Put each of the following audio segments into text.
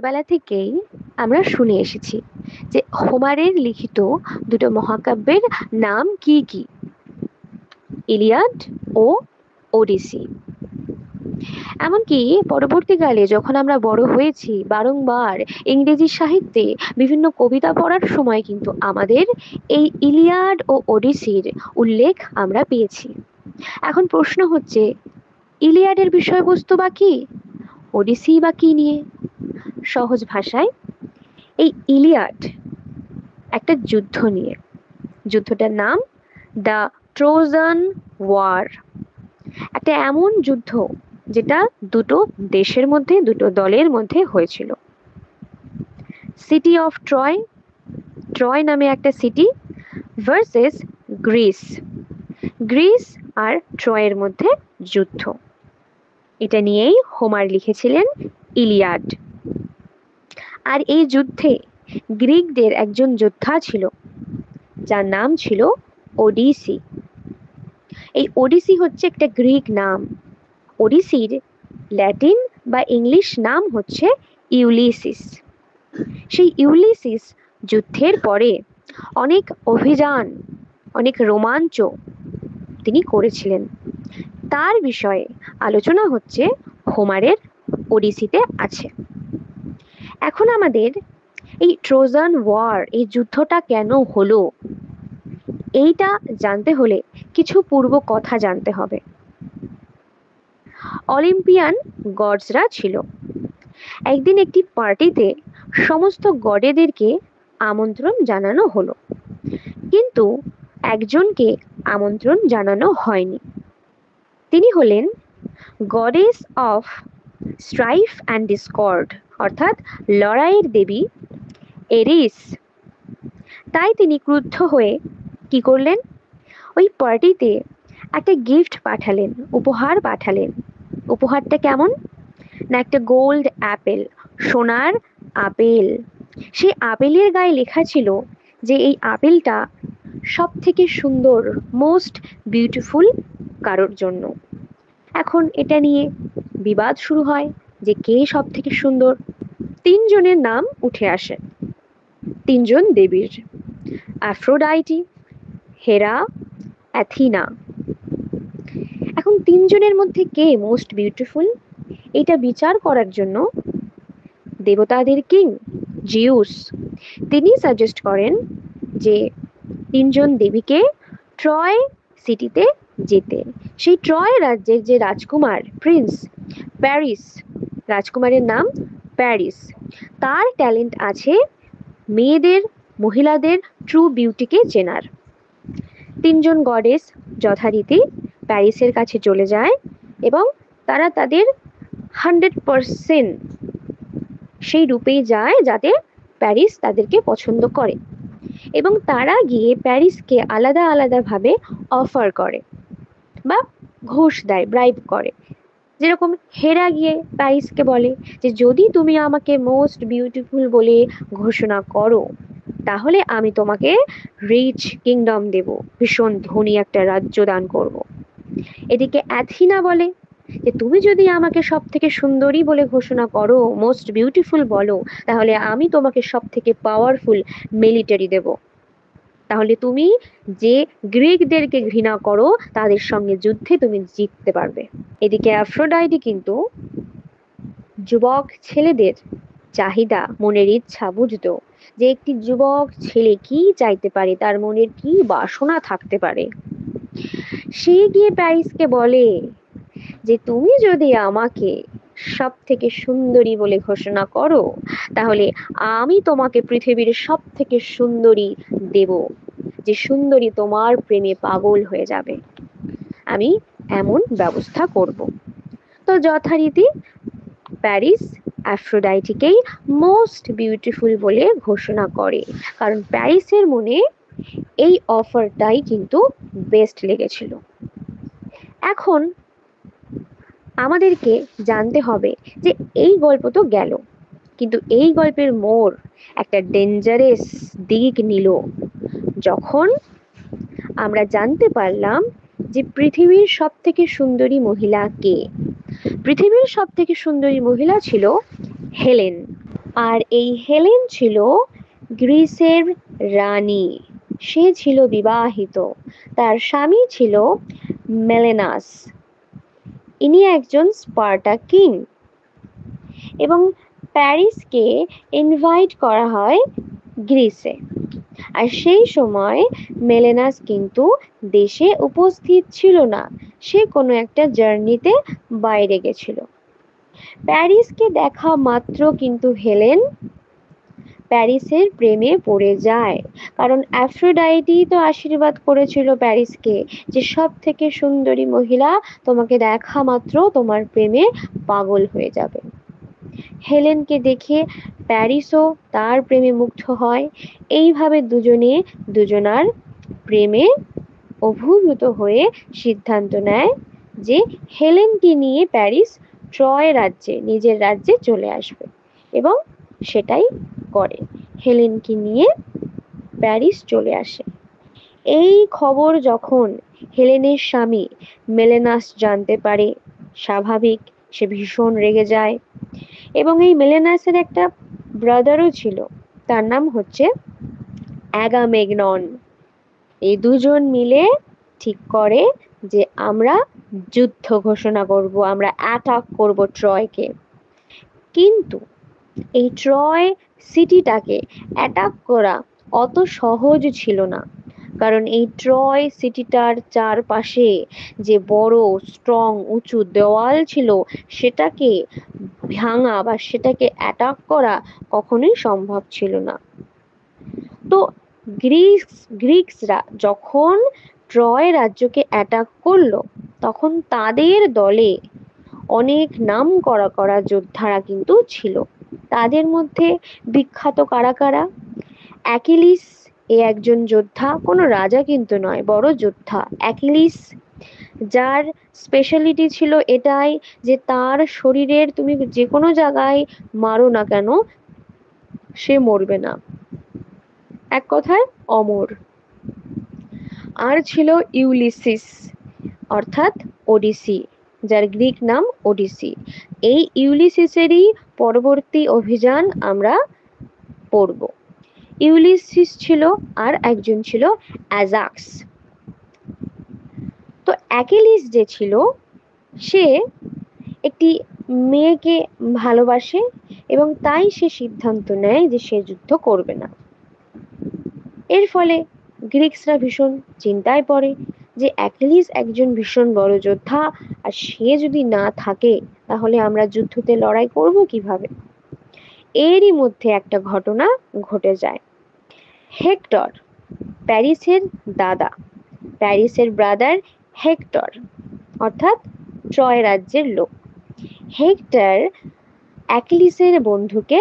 ছোটবেলা থেকেই আমরা শুনে এসেছি যে হোমারের লিখিত দুটো মহাকাব্যের নাম কি কি? ইলিয়াড ও ওডিসি। এমনকি পরবর্তীকালে যখন আমরা বড় হয়েছি, বারংবার ইংরেজি সাহিত্যে বিভিন্ন কবিতা পড়ার সময় কিন্তু আমাদের এই ইলিয়াড ও ওডিসির উল্লেখ আমরা পেয়েছি। এখন প্রশ্ন হচ্ছে, ইলিয়াডের বিষয়বস্তু বা কি, ওডিসি বা কি নিয়ে? সহজ ভাষায়, এই ইলিয়াড একটা যুদ্ধ নিয়ে। যুদ্ধটার নাম দ্য ট্রোজান ওয়ার। একটা এমন যুদ্ধ যেটা দুটো দেশের মধ্যে, দুটো দলের মধ্যে হয়েছিল। সিটি অফ ট্রয়, ট্রয় নামে একটা সিটি ভার্সেস গ্রিস, গ্রিস আর ট্রয়ের মধ্যে যুদ্ধ। এটা নিয়েই হোমার লিখেছিলেন ইলিয়াড। আর এই যুদ্ধে গ্রিকদের একজন যোদ্ধা ছিল যার নাম ছিল ওডিসি। এই ওডিসি হচ্ছে একটা গ্রিক নাম। ওডিসির ল্যাটিন বা ইংলিশ নাম হচ্ছে ইউলিসিস। সেই ইউলিসিস যুদ্ধের পরে অনেক অভিযান, অনেক রোমাঞ্চ তিনি করেছিলেন। তার বিষয়ে আলোচনা হচ্ছে হোমারের ওডিসিতে আছে। এখন আমাদের এই ট্রোজান ওয়ার, এই যুদ্ধটা কেন হলো, এইটা জানতে হলে কিছু পূর্ব কথা জানতে হবে। অলিম্পিয়ান গডসরা ছিল। একদিন একটি পার্টিতে সমস্ত গডেদেরকে আমন্ত্রণ জানানো হলো, কিন্তু একজনকে আমন্ত্রণ জানানো হয়নি। তিনি হলেন গডেস অফ স্ট্রাইফ অ্যান্ড ডিসকর্ড, অর্থাৎ লড়াইয়ের দেবী এরিস। তাই তিনি ক্রুদ্ধ হয়ে কি করলেন, ওই পার্টিতে একটা গিফট পাঠালেন, উপহার পাঠালেন। উপহারটা কেমন না, একটা গোল্ড অ্যাপেল, সোনার আপেল। সেই আপেলের গায়ে লেখা ছিল যে এই আপেলটা সব থেকে সুন্দর, মোস্ট বিউটিফুল কারোর জন্য। এখন এটা নিয়ে বিবাদ শুরু হয় যে কে সব থেকে সুন্দর। তিনজনের নাম উঠে আসে, তিনজন দেবীর, অ্যাফ্রোডাইটি, হেরা, অ্যাথিনা। এখন তিনজনের মধ্যে কে মোস্ট বিউটিফুল, এটা বিচার করার জন্য দেবতাদের কিং জিউস তিনি সাজেস্ট করেন যে তিনজন দেবীকে ট্রয় সিটিতে যেতে। সেই ট্রয় রাজ্যের যে রাজকুমার, প্রিন্স প্যারিস, রাজকুমারের নাম প্যারিস, তার ট্যালেন্ট আছে মেয়েদের, মহিলাদের ট্রু বিউটিকে চেনার। তিনজন গডেস যথারীতি প্যারিসের কাছে চলে যায় এবং তারা তাদের 100% সেই রূপেই যায় যাতে প্যারিস তাদেরকে পছন্দ করে, এবং তারা গিয়ে প্যারিসকে আলাদা আলাদাভাবে অফার করে বা ঘুষ দেয়, ব্রাইব করে। যেরকম হেরা গিয়ে প্যারিসকে বলে যে যদি তুমি আমাকে মোস্ট বিউটিফুল বলে ঘোষণা করো তাহলে আমি তোমাকে রিচ কিংডম দেব, ভীষণ ধনী একটা রাজ্য দান করব। এদিকে অ্যাথিনা বলে যে তুমি যদি আমাকে সব থেকে সুন্দরী বলে ঘোষণা করো, মোস্ট বিউটিফুল বলো, তাহলে আমি তোমাকে সব থেকে পাওয়ারফুল মিলিটারি দেব, তাহলে তুমি যে গ্রিকদেরকে ঘৃণা করো তাদের সঙ্গে যুদ্ধে তুমি জিততে পারবে। এদিকে অ্যাফ্রোডাইটি কিন্তু যুবক ছেলেদের চাহিদা, মনের ইচ্ছা বুঝতো, যে একটি যুবক ছেলে কি চাইতে পারে, তার মনের কি বাসনা থাকতে পারে। সে গিয়ে প্যারিসকে বলে যে তুমি যদি আমাকে সব থেকে সুন্দরী বলে ঘোষণা করো তাহলে আমি তোমাকে পৃথিবীর সব থেকে সুন্দরী দেব, যে সুন্দরী তোমার প্রেমে পাগল হয়ে যাবে, আমি এমন ব্যবস্থা করব। তো যথারীতি প্যারিস অ্যাফ্রোডাইটিকেই মোস্ট বিউটিফুল বলে ঘোষণা করে, কারণ প্যারিসের মনে এই অফারটাই কিন্তু বেস্ট লেগেছিল। এখন আমাদেরকে জানতে হবে যে এই গল্প তো গেল, কিন্তু এই গল্পের মোড় একটা ডেঞ্জারাস দিক নিল যখন আমরা জানতে পারলাম যে পৃথিবীর সব থেকে সুন্দরী মহিলা কে। পৃথিবীর সব থেকে সুন্দরী মহিলা ছিল হেলেন। আর এই হেলেন ছিল গ্রিসের রানী। সে ছিল বিবাহিত। তার স্বামী ছিল মেলেনাস। ইনি একজন স্পার্টা কিং। এবং প্যারিসকে ইনভাইট করা হয় গ্রিসে। আর সেই সময় মেলেনাস কিন্তু দেশে উপস্থিত ছিল না। সে কোনো একটা জার্নিতে বাইরে গেছিল। প্যারিসকে দেখা মাত্র কিন্তু হেলেন প্যারিসের প্রেমে পড়ে যায়। কারণ অ্যাফ্রোডাইটি তো আশীর্বাদ করেছিল প্যারিসকে যে সব থেকে সুন্দরী মহিলা তোমাকে দেখা মাত্র তোমার প্রেমে পাগল হয়ে যাবে। হেলেনকে দেখে প্যারিসও তার প্রেমে মুগ্ধ হয়। এইভাবে দুজনে দুজনার প্রেমে অভিভূত হয়ে সিদ্ধান্ত নেয় যে হেলেনকে নিয়ে প্যারিস ট্রয় রাজ্যে নিজের রাজ্যে চলে আসবে। এবং সেটাই করে। হেলেনকে নিয়ে প্যারিস চলে আসে। এই খবর যখন হেলেনের স্বামী মেলেনাস জানতে পারে, স্বাভাবিক সে ভীষণ রেগে যায়। এবং এই মেলেনাসের একটা ব্রাদারও ছিল, তার নাম হচ্ছে অ্যাগামেগনন। এই দুজন মিলে ঠিক করে যে আমরা যুদ্ধ ঘোষণা করব, আমরা অ্যাটাক করব ট্রয়কে। কিন্তু এই ট্রয় সিটিটাকে অ্যাটাক করা অত সহজ ছিল না। কারণ এই ট্রয় সিটিটার চারপাশে যে বড় স্ট্রং উঁচু দেওয়াল ছিল সেটাকে ভাঙা বা সেটাকে অ্যাটাক করা কখনোই সম্ভব ছিল না। তো গ্রিকসরা যখন ট্রয় রাজ্যকে অ্যাটাক করলো তখন তাদের দলে অনেক নাম করা যোদ্ধারা কিন্তু ছিল। তাদের মধ্যে বিখ্যাত কারা কারা? অ্যাকিলিস এ একজন যোদ্ধা, কোনো রাজা কিন্তু নয়, বড় যোদ্ধা অ্যাকিলিস, যার স্পেশালিটি ছিল এটাই যে তার শরীরের তুমি যে কোনো জায়গায় মারো না কেন সে মরবে না, এক কথায় অমর। আর ছিল ইউলিসিস অর্থাৎ ওডিসি, যার গ্রিক নাম ওডিসি। এই ইউলিসিসেরই পরবর্তী অভিযান আমরা পড়ব। ইউলিসিস ছিল আর একজন ছিল অ্যাজাক্স। তো অ্যাকিলিস যে ছিল সে একটি মেয়েকে ভালোবাসে এবং তাই সে সিদ্ধান্ত নেয় যে সে যুদ্ধ করবে না। এর ফলে গ্রিকসরা ভীষণ চিন্তায় পড়ে যে অ্যাকিলিস একজন ভীষণ বড় যোদ্ধা, আর সে যদি না থাকে তাহলে আমরা যুদ্ধতে লড়াই করব কিভাবে। এরই মধ্যে একটা ঘটনা ঘটে যায়। হেক্টর, প্যারিসের দাদা, প্যারিসের ব্রাদার হেক্টর অর্থাৎ ট্রয় রাজ্যের লোক, হেক্টর অ্যাকিলিসের বন্ধুকে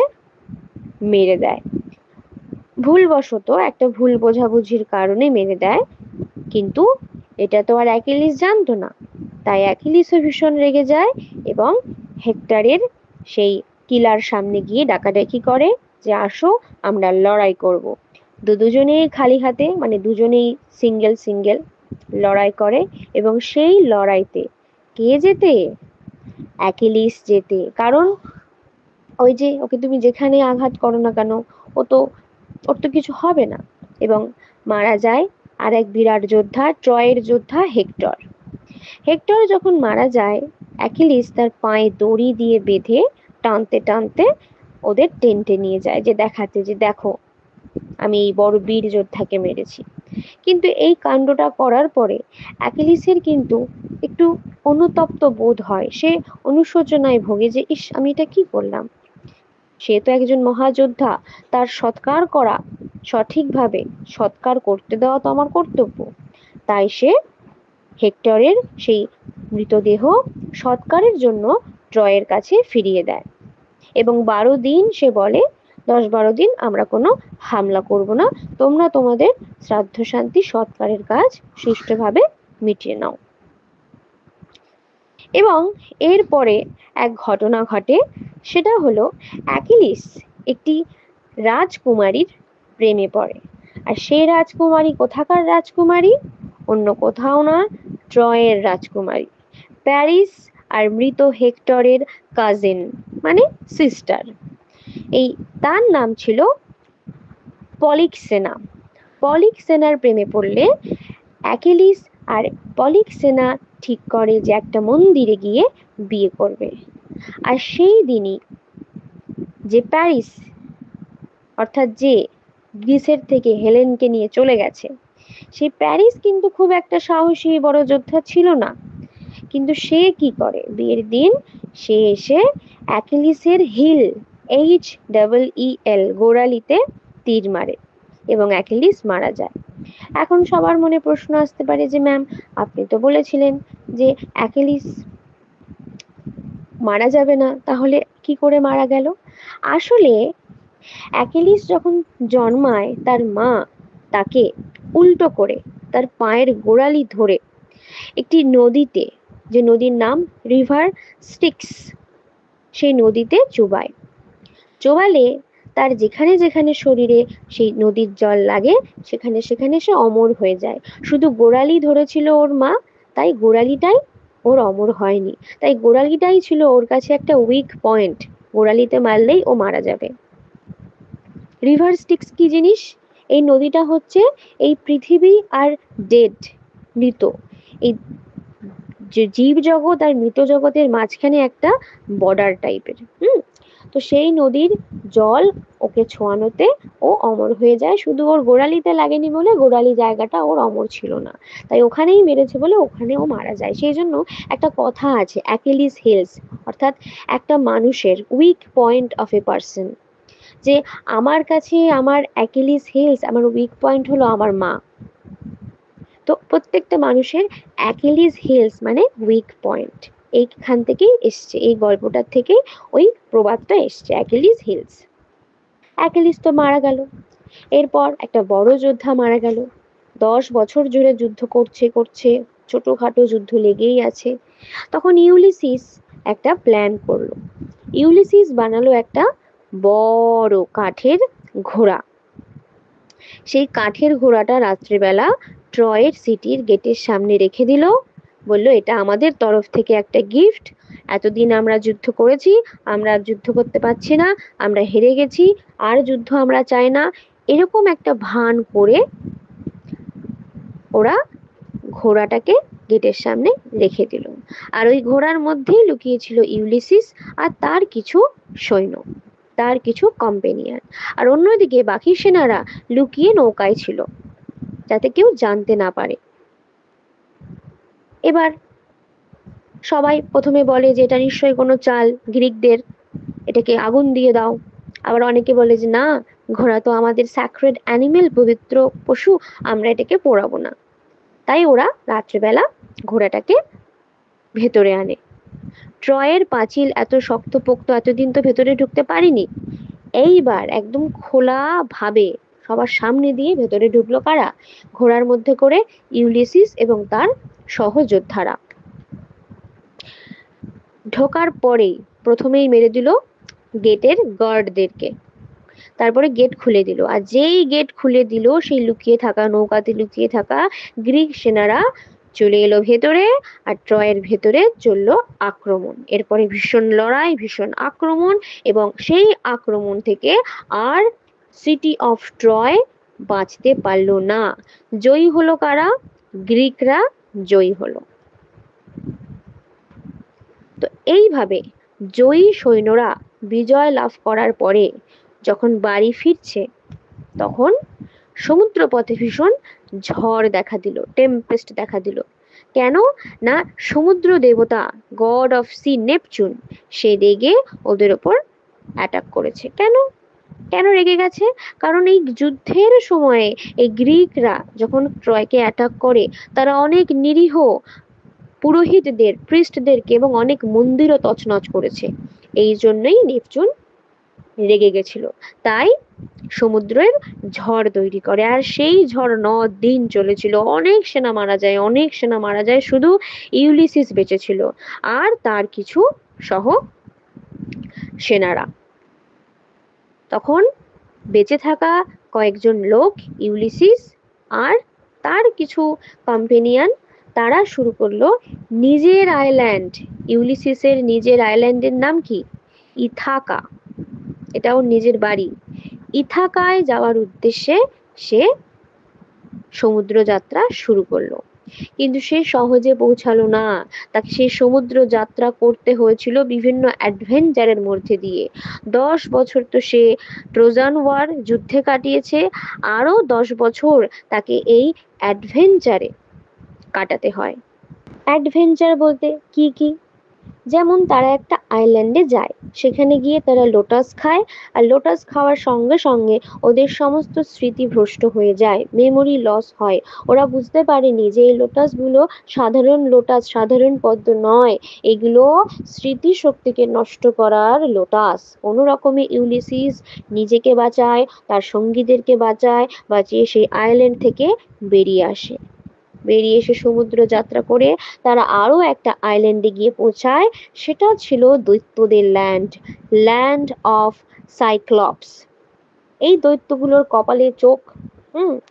মেরে দেয়। ভুলবশত একটা ভুল বোঝাবুঝির কারণে মেরে দেয়, কিন্তু এটা তো আর অ্যাকিলিস জানতো না। তাই অ্যাকিলিসও ভীষণ রেগে যায় এবং হেক্টরের সেই কিলার সামনে গিয়ে ডাকাডাকি করে যে আসো আমরা লড়াই করব। দুজনেই খালি হাতে, মানে দুজনেই সিঙ্গেল সিঙ্গেল লড়াই করে এবং সেই লড়াইতে কে জেতে? অ্যাকিলিস জেতে। কারণ ওই যে ওকে তুমি যেখানে আঘাত করো না কেন ওর তো কিছু হবে না। এবং মারা যায় আর এক বিরাট যোদ্ধা, ট্রয়ের যোদ্ধা হেক্টর। হেক্টর যখন মারা যায় অ্যাকিলিস তার পায়ে দড়ি দিয়ে বেঁধে টানতে টানতে ওদের টেন্টে নিয়ে যায়, যে দেখাতে যে দেখো আমি এই বড় বীর যোদ্ধাকে মেরেছি। কিন্তু এই কাণ্ডটা করার পরে অ্যাকিলিসের কিন্তু একটু অনুতপ্ত বোধ হয়, সে অনুশোচনায় ভোগে যে ইস আমি এটা কি করলাম। সে তো একজন মহাযোদ্ধা, তার সৎকার করা, সঠিকভাবে সৎকার করতে দেওয়া তো আমার কর্তব্য। তাই সে হেক্টরের সেই মৃতদেহ সৎকারের জন্য ট্রয়ের কাছে ফিরিয়ে দেয় এবং 12 দিন সে বলে 10-12 দিন আমরা কোনো হামলা করব না, তোমরা তোমাদের শ্রাদ্ধ শান্তি সৎকারের কাজ সুষ্ঠুভাবে মিটিয়ে নাও। এবং এরপরে এক ঘটনা ঘটে, সেটা হলো অ্যাকিলিস একটি রাজকুমারীর প্রেমে পড়ে। আর সেই রাজকুমারী কোথাকার রাজকুমারী? অন্য কোথাও না, ট্রয়ের রাজকুমারী, প্যারিস আর মৃত হেক্টরের কাজিন মানে সিস্টার। এই তার নাম ছিল পলিক্সেনা। পলিক্সেনার প্রেমে পড়লে অ্যাকিলিস আর পলিক্সেনা ঠিক করে যে একটা মন্দিরে গিয়ে বিয়ে করবে। আর সেই দিনই যে প্যারিস, অর্থাৎ যে গ্রিসের থেকে হেলেনকে নিয়ে চলে গেছে, সেই প্যারিস কিন্তু খুব একটা সাহসী বড় যোদ্ধা ছিল না। কিন্তু সে কি করে, বিয়ের দিন সে এসে অ্যাকিলিসের হিল, HEEL গোড়ালিতে তীর মারে এবং অ্যাকিলিস মারা যায়। এখন সবার মনে প্রশ্ন আসতে পারে যে ম্যাম, আপনি তো বলেছিলেন যে অ্যাকিলিস মারা যাবে না, তাহলে কি করে মারা গেল? আসলে অ্যাকিলিস যখন জন্মায়, তার মা তাকে উল্টো করে তার পায়ের গোড়ালি ধরে একটি নদীতে, যে নদীর নাম রিভার স্টিক্স, সেই নদীতে চোবালে তার যেখানে যেখানে শরীরে সেই নদীর জল লাগে সেখানে সেখানে সে অমর হয়ে যায়। শুধু গোড়ালি ধরেছিল ওর মা, তাই গোড়ালিটাই ওর অমর হয়নি। তাই গোড়ালিটাই ছিল ওর কাছে একটা উইক পয়েন্ট, গোড়ালিতে মারলেই ও মারা যাবে। রিভার স্টিক্স কি জিনিস? এই নদীটা হচ্ছে এই পৃথিবী আর ডেড, মৃত, এই যে জীব জগৎ আর মৃত জগতের মাঝখানে একটা বর্ডার টাইপের। তো সেই নদীর জল ওকে ছোঁয়ানোতে ও অমর হয়ে যায়। শুধু ওর গোড়ালিতে লাগেনি বলে গোড়ালি জায়গাটা ওর অমর ছিল না, তাই ওখানেই মেরেছে বলে ওখানে ও মারা যায়। সেই জন্য একটা কথা আছে, অ্যাকিলিস হিলস, অর্থাৎ একটা মানুষের weak point of a person, যে আমার কাছে আমার অ্যাকিলিস হিলস, আমার উইক পয়েন্ট হলো আমার মা। তো প্রত্যেকটা মানুষের অ্যাকিলিস হিলস মানে উইক পয়েন্ট, এইখান থেকেই এসছে, এই গল্পটার থেকে ওই প্রবাদটা এসছে, অ্যাকিলিস হিলস। অ্যাকিলিস তো মারা গেল, এরপর একটা বড় যোদ্ধা মারা গেল। 10 বছর জুড়ে যুদ্ধ করছে, ছোটখাটো যুদ্ধ লেগেই আছে। তখন ইউলিসিস একটা প্ল্যান করলো। ইউলিসিস বানালো একটা বড় কাঠের ঘোড়া। সেই কাঠের ঘোড়াটা রাত্রিবেলা ট্রয়ের সিটির গেটের সামনে রেখে দিল, বলল এটা আমাদের তরফ থেকে একটা গিফট, এতদিন আমরা যুদ্ধ করেছি, আমরা যুদ্ধ করতে পারছি না, আমরা হেরে গেছি, আর যুদ্ধ আমরা চাই না, এরকম একটা ভান করে ওরা ঘোড়াটাকে গেটের সামনে রেখে দিল। আর ওই ঘোড়ার মধ্যেই লুকিয়েছিল ইউলিসিস আর তার কিছু সৈন্য, তার কিছু কম্পেনিয়ন। আর অন্যদিকে বাকি সেনারা লুকিয়ে নৌকায় ছিল, যাতে কেউ জানতে না পারে। এবার সবাই প্রথমে বলে যে এটা নিশ্চয়ই কোনো চাল গ্রিকদের, এটাকে আগুন দিয়ে দাও। আবার অনেকে বলে যে না, ঘোড়া তো আমাদের স্যাক্রেড অ্যানিমেল, পবিত্র পশু, আমরা এটাকে পোড়াবো না। তাই ওরা রাত্রিবেলা ঘোড়াটাকে ভেতরে আনে। ট্রয়ের পাঁচিল এত শক্তপোক্ত, এতদিন তো ভেতরে ঢুকতে পারিনি, এইবার একদম খোলা ভাবে সবার সামনে দিয়ে ভেতরে ঢুকলো কারা? ঘোড়ার মধ্যে করে ইউলিসিস এবং তার সহযোদ্ধারা। ঢোকার পরেই প্রথমেই মেরে দিল গেটের গার্ডদেরকে, তারপরে গেট খুলে দিল। আর যেই গেট খুলে দিল, সেই লুকিয়ে থাকা নৌকাতে লুকিয়ে থাকা গ্রিক সেনারা চলে এলো ভেতরে, আর ট্রয়ের ভেতরে চললো আক্রমণ। এরপরে ভীষণ লড়াই, ভীষণ আক্রমণ, এবং সেই আক্রমণ থেকে আর সিটি অফ ট্রয় বাঁচতে পারলো না। জয়ী হলো কারা? গ্রিকরা জয়ী হলো। তো এইভাবে জয়ী সৈন্যরা বিজয় লাভ করার পরে যখন বাড়ি ফিরছে, তখন সমুদ্রপথে ভীষণ ঝড় দেখা দিল, টেম্পেস্ট দেখা দিল। কেন না, সমুদ্র দেবতা গড অফ সি নেপচুন সে রেগে ওদের ওপর অ্যাটাক করেছে। কেন কেন রেগে গেছে? কারণ এই যুদ্ধের সময়ে এই গ্রিকরা যখন ট্রয়কে অ্যাটাক করে, তারা অনেক নিরীহ পুরোহিতদের, প্রিস্টদেরকে এবং অনেক মন্দিরও তছনছ করেছে। এই জন্যই নেপচুন রেগে গেছিল, তাই সমুদ্রের ঝড় তৈরি করে। আর সেই ঝড় 9 দিন চলেছিল, অনেক সেনা মারা যায়, অনেক সেনা মারা যায়, শুধু ইউলিসিস বেঁচে ছিল আর তার কিছু সহ সেনারা। তখন বেঁচে থাকা কয়েকজন লোক, ইউলিসিস আর তার কিছু কম্পেনিয়ন, তারা শুরু করলো নিজের আইল্যান্ড, ইউলিসিসের নিজের আইল্যান্ডের নাম কি? ইথাকা। এটা ওর নিজের বাড়ি। ইথাকায় যাওয়ার উদ্দেশ্যে সে সমুদ্র যাত্রা শুরু করলো। কিন্তু সে সহজে পৌঁছালো না, তাকে সেই সমুদ্র যাত্রা করতে হয়েছিল বিভিন্ন অ্যাডভেঞ্চারের মধ্যে দিয়ে। 10 বছর তো সে ট্রোজান ওয়ার যুদ্ধে কাটিয়েছে, আরো 10 বছর তাকে এই অ্যাডভেঞ্চারে কাটাতে হয়। অ্যাডভেঞ্চার বলতে কি কি? যেমন তারা একটা আইল্যান্ডে যায়, সেখানে গিয়ে তারা লোটাস খায়, আর লোটাস খাওয়ার সঙ্গে সঙ্গে ওদের সমস্ত স্মৃতি ভ্রষ্ট হয়ে যায়, মেমোরি লস হয়। ওরা বুঝতে পারেনি যে এই লোটাসগুলো সাধারণ লোটাস, সাধারণ পদ্ম নয়, এগুলো স্মৃতিশক্তিকে নষ্ট করার লোটাস। কোনো রকমে ইউলিসিস নিজেকে বাঁচায়, তার সঙ্গীদেরকে বাঁচায়, বাঁচিয়ে সেই আইল্যান্ড থেকে বেরিয়ে আসে। বেরিয়ে এসে সমুদ্র যাত্রা করে তারা আরো একটা আইল্যান্ডে গিয়ে পৌঁছায়। সেটা ছিল দৈত্যদের ল্যান্ড, ল্যান্ড অফ সাইক্লপস। এই দৈত্যগুলোর কপালে চোখ,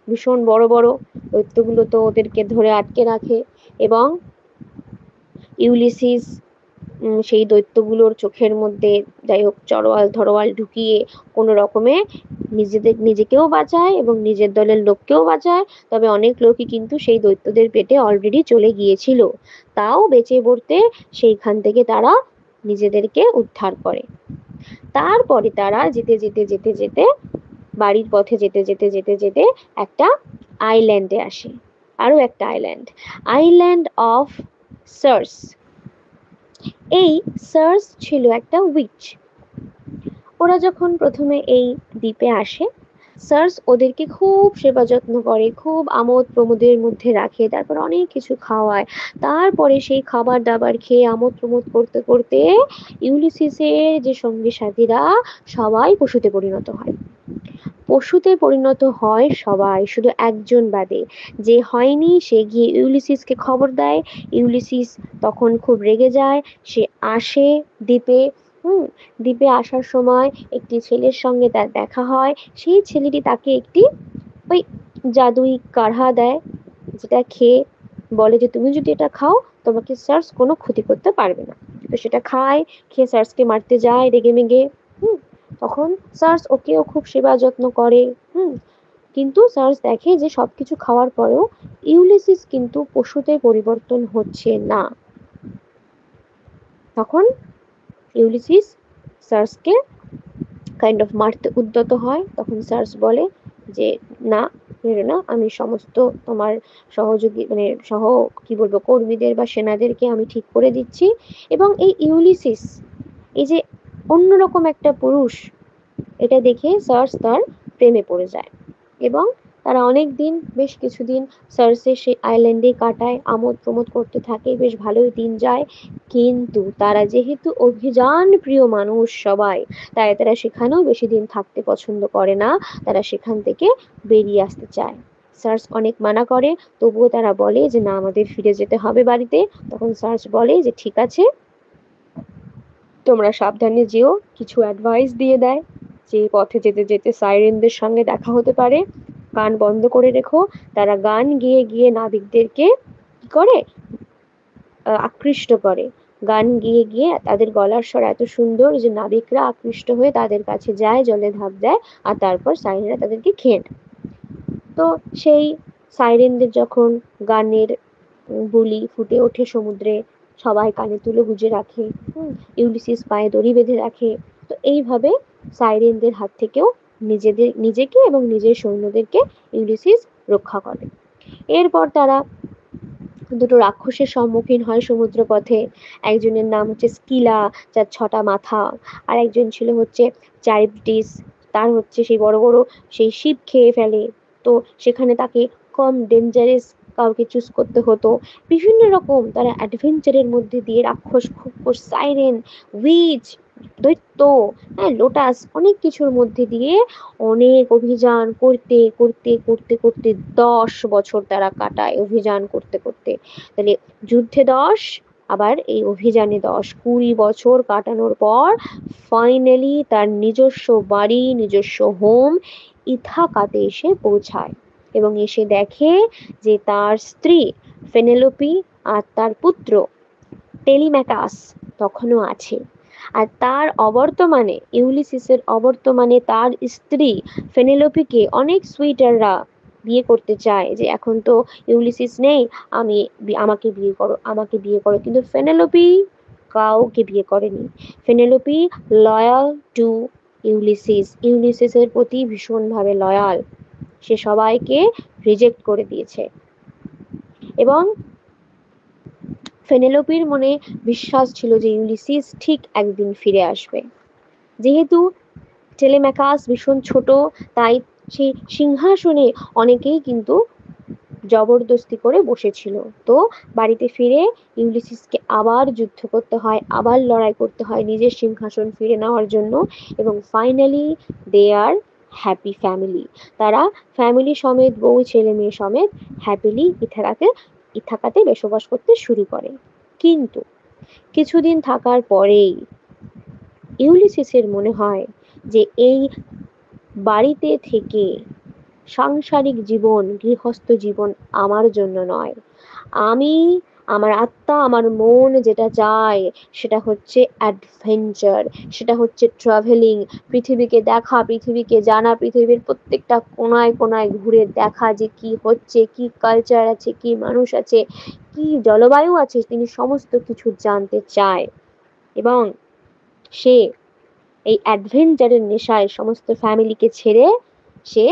ভীষণ বড় বড়। দৈত্যগুলো তো ওদেরকে ধরে আটকে রাখে, এবং ইউলিসিস সেই দৈত্যগুলোর চোখের মধ্যে যাই হোক চড়োয়াল ধরোয়াল ঢুকিয়ে কোনো রকমে নিজেকেও বাঁচায় এবং নিজের দলের লোককেও বাঁচায়। তবে অনেক লোকই কিন্তু সেই দৈত্যদের পেটে অলরেডি চলে গিয়েছিল, তাও বেঁচে পড়তে সেইখান থেকে তারা নিজেদেরকে উদ্ধার করে। তারপরে তারা যেতে যেতে যেতে যেতে বাড়ির পথে যেতে যেতে যেতে যেতে একটা আইল্যান্ডে আসে, আরো একটা আইল্যান্ড, আইল্যান্ড অফ সার্স। এই সার্স ছিল একটা উইচ। ওরা যখন প্রথমে এই দ্বীপে আসে, সার্স ওদেরকে খুব সেবা যত্ন করে, খুব আমোদ প্রমোদের মধ্যে রাখে, তারপর অনেক কিছু খাওয়ায়। তারপরে সেই খাবার দাবার খেয়ে আমোদ প্রমোদ করতে করতে ইউলিসিসের যে সঙ্গী সাথীরা সবাই পশুতে পরিণত হয়। পশুতে পরিণত হয় সবাই, শুধু একজন বাদে। যে হয়নি সে গিয়ে ইউলিসিসকে খবর দেয়। ইউলিসিস তখন খুব রেগে যায়। সে আসে দ্বীপে। দ্বীপে আসার সময় একটি ছেলের সঙ্গে তার দেখা হয়। সেই ছেলেটি তাকে একটি ওই জাদুই কাঢ়া দেয়, যেটা খেয়ে বলে যে তুমি যদি এটা খাও তোমাকে সার্স কোনো ক্ষতি করতে পারবে না। তো সেটা খায়, খেয়ে সার্সকে মারতে যায় রেগে মেগে। তখন সার্স ওকেও খুব সেবা যত্ন করে। কিন্তু সার্স দেখে যে সবকিছু খাওয়ার পরেও ইউলিসিস কিন্তু পশুতে পরিবর্তন হচ্ছে না। তখন ইউলিসিস সার্সকে কাইন্ড অফ মারতে উদ্যত হয়। তখন সার্স বলে যে না, মেরো না, আমি সমস্ত তোমার সহযোগী কি বলবো কর্মীদের বা সেনাদেরকে আমি ঠিক করে দিচ্ছি। এবং এই ইউলিসিস, এই যে অন্যরকম একটা পুরুষ, এটা দেখে সার্স তার প্রেমে পড়ে যায়, এবং তারা অনেক দিন, বেশ কিছুদিন সার্সের সেই আইল্যান্ডে কাটায়, আমোদ প্রমোদ করতে থাকে, বেশ ভালোই দিন যায়। কিন্তু তারা যেহেতু অভিযান প্রিয় মানুষ সবাই, তাই তারা সেখানেও বেশি দিন থাকতে পছন্দ করে না, তারা সেখান থেকে বেরিয়ে আসতে চায়। সার্স অনেক মানা করে, তবুও তারা বলে যে না, আমাদের ফিরে যেতে হবে বাড়িতে। তখন সার্স বলে যে ঠিক আছে, তোমরা সাবধানে যেও, কিছু অ্যাডভাইস দিয়ে দেয় যে পথে যেতে যেতে সাইরেনদের সঙ্গে দেখা হতে পারে, কান বন্ধ করে রেখো। তারা গান গেয়ে গিয়ে নাবিকদেরকে কি করে, আকৃষ্ট করে। গান গিয়ে গিয়ে তাদের গলার স্বর এত সুন্দর যে নাবিকরা আকৃষ্ট হয়ে তাদের কাছে যায়, জলে ঝাঁপ দেয়, আর তারপর সাইরেনরা তাদেরকে খেয়ে নেয়। তো সেই সাইরেনদের যখন গানের বুলি ফুটে ওঠে সমুদ্রে, সবাই কানে তুলে গুজে রাখে, ইউলিসিস পায়ে দড়ি বেঁধে রাখে। তো এইভাবে সাইরেনদের হাত থেকেও নিজেকে এবং নিজের সৈন্যদেরকে ইউলিসিস রক্ষা করে। এরপর তারা দুটো রাক্ষসের সম্মুখীন হয় সমুদ্র পথে। একজনের নাম হচ্ছে স্কিলা, যার 6টা মাথা, আর একজন ছিল হচ্ছে চারিপটিস, তার হচ্ছে সেই বড় বড় সেই শিপ খেয়ে ফেলে। তো সেখানে তাকে কম ডেঞ্জারাস কাউকে চুজ করতে হতো। বিভিন্ন রকম তারা অ্যাডভেঞ্চারের মধ্যে দিয়ে রাক্ষস, খপ্পস, সাইরেন, উইচ, দৈত্য, লোটাস, অনেক কিছুর মধ্যে দিয়ে অনেক অভিযান করতে করতে করতে করতে 10 বছর তারা কাটায় অভিযান করতে করতে। তাহলে যুদ্ধে 10, আবার এই অভিযানে 10, 20 বছর কাটানোর পর ফাইনালি তার নিজস্ব বাড়ি, নিজস্ব হোম ইথাকাতে এসে পৌঁছায়, এবং এসে দেখে যে তার স্ত্রী ফেনেলোপি আর তার পুত্র টেলিম্যাকাস তখনও আছে। আর তার অবর্তমানে, ইউলিসিসের অবর্তমানে তার স্ত্রী ফেনেলোপিকে অনেক সুইটাররা বিয়ে করতে চায়, যে এখন তো ইউলিসিস নেই, আমাকে বিয়ে করো, আমাকে বিয়ে করো। কিন্তু ফেনেলোপি কাউকে বিয়ে করেনি। ফেনেলোপি লয়াল টু ইউলিসিসের প্রতি ভীষণভাবে লয়াল। সে সবাইকে রিজেক্ট করে দিয়েছে এবং ফেনেলোপির মনে বিশ্বাস ছিল যে ইউলিসিস ঠিক একদিন ফিরে আসবে। যেহেতু টেলেম্যাকাস ভীষণ ছোট, তাই সেই সিংহাসনে অনেকেই কিন্তু জবরদস্তি করে বসেছিল। তো বাড়িতে ফিরে ইউলিসিসকে আবার যুদ্ধ করতে হয়, আবার লড়াই করতে হয় নিজের সিংহাসন ফিরে নেওয়ার জন্য। এবং finally they are happy family. তারা ফ্যামিলি সমেত, বউ ছেলে মেয়ে সমেত হ্যাপিলি ইথাকাতে বসবাস করতে শুরু করে। কিন্তু কিছুদিন থাকার পরেই ইউলিসিসের মনে হয় যে এই বাড়িতে থেকে সাংসারিক জীবন, গৃহস্থ জীবন আমার জন্য নয়। আমার আত্মা, আমার মন যেটা চায় সেটা হচ্ছে অ্যাডভেঞ্চার, সেটা হচ্ছে ট্রাভেলিং, পৃথিবীকে দেখা, পৃথিবীকে জানা, পৃথিবীর প্রত্যেকটা কোনায় কোনায় ঘুরে দেখা যে কি হচ্ছে, কি কালচার আছে, কি মানুষ আছে, কি জলবায়ু আছে, তিনি সমস্ত কিছু জানতে চায়। এবং সে এই অ্যাডভেঞ্চারের নেশায় সমস্ত ফ্যামিলিকে ছেড়ে সে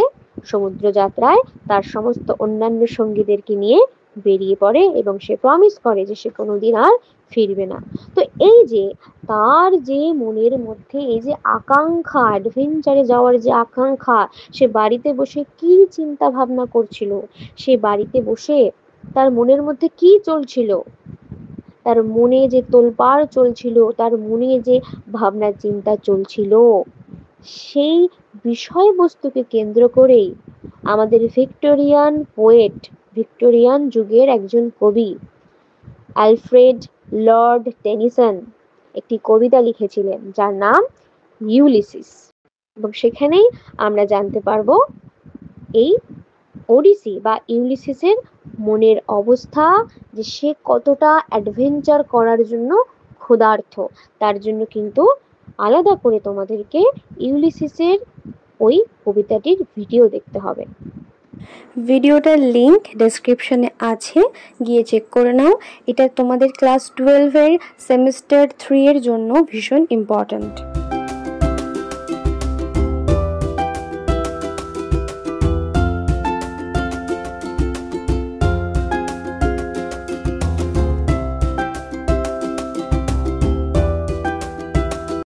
সমুদ্র যাত্রায় তার সমস্ত অন্যান্য সঙ্গীদেরকে নিয়ে বেরিয়ে পড়ে এবং সে প্রমিস করে যে সে কোনোদিন আর ফিরবে না। তো এই যে তার যে মনের মধ্যে এই যে আকাঙ্ক্ষা, অ্যাডভেঞ্চারে যাওয়ার যে আকাঙ্ক্ষা, সে বাড়িতে বসে কি চিন্তা ভাবনা করছিল, সে বাড়িতে বসে তার মনের মধ্যে কি চলছিল, তার মনে যে তোলপাড় চলছিল, তার মনে যে ভাবনা চিন্তা চলছিল, সেই বিষয়বস্তুকে কেন্দ্র করেই আমাদের ভিক্টোরিয়ান যুগের একজন কবি অ্যালফ্রেড লর্ড টেনিসন একটি কবিতা লিখেছিলেন যার নাম ইউলিসিস। এবং সেখানেই আমরা জানতে পারবো এই ওডিসি বা ইউলিসিসের মনের অবস্থা, যে সে কতটা অ্যাডভেঞ্চার করার জন্য ক্ষুধার্ত। তার জন্য কিন্তু আলাদা করে তোমাদেরকে ইউলিসিসের ওই কবিতাটির ভিডিও দেখতে হবে। ভিডিওটার লিংক ডেসক্রিপশনে আছে, গিয়ে চেক করে নাও। এটা তোমাদের ক্লাস 12-এর সেমিস্টার 3 এর জন্য ভীষণ ইম্পর্ট্যান্ট।